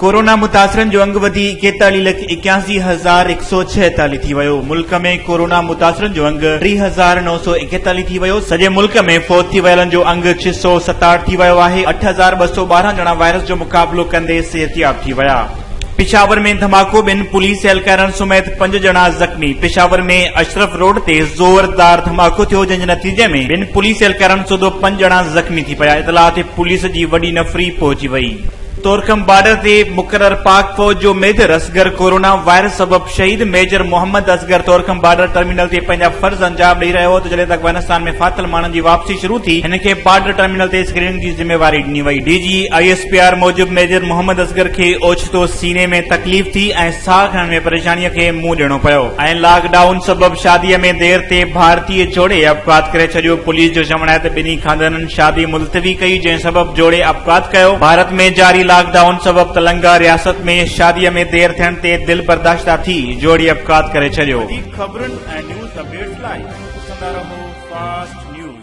Corona मुतासिरनि जो अंग वधी 41,81,146 थी वियो। मुल्क में कोरोना मुतासिरनि जो अंग 3,941 थी वियो। सॼे मुल्क में फौत थी वियलनि जो अंग 667 थी वियो आहे। 8,212 ॼणा वायरस जो मुक़ाबिलो कंदे सेहतियाब थी विया। पेशावर में धमाको, 2 पुलिस एहलकारनि समेत 5 ॼणा ज़ख़्मी। पेशावर में अशरफ रोड ते ज़ोरदार धमाको थियो, जंहिंजे नतीजे में 2 पुलिस एहलकारनि सूधो 5 ॼणा ज़ख़्मी थी पिया। इतलाह ते पुलिस जी वॾी नफ़री पहुची वई। तोरखम बॉर्डर ते मुक़रर पाक फौज जो मेजर असगर कोरोना वायरस सबब शहीद। Major Mohammad Asghar Torkham border terminal ते पंहिंजा फर्ज़ अंजाम ॾेई रहियो हो त जॾहिं तक अफगानिस्तान में फाथल माण्हुनि जी वापसी शुरू थी, हिन खे बॉर्डर टर्मिनल ते स्क्रीनिंग जी ज़िम्मेवारी ॾिनी वई। डीजी ISPR मूजिब मेजर मोहम्मद असगर खे ओचितो सीने में तकलीफ़ थी ऐं साह खणण में परेशानीअ खे मुंहुं ॾियणो पियो ऐं लॉकडाउन सबब शादीअ में देर ते भारतीय जोड़े अपघात करे छॾियो। पुलिस जो चवणु आहे त ॿिन्ही खानदाननि शादी मुलतवी कई, जंहिं सबब जोड़े अपघात कयो। भारत में जारी लॉकडाउन सबब तेलंगाना रियासत में शादीअ में देर थियण ते दिल बर्दाश्ता थी जोड़ी अपघात करे छॾियो। ख़बरुनि ऐं न्यूज़ अपडेट्स लाइ ॾिसंदा रहो फास्ट न्यूज़।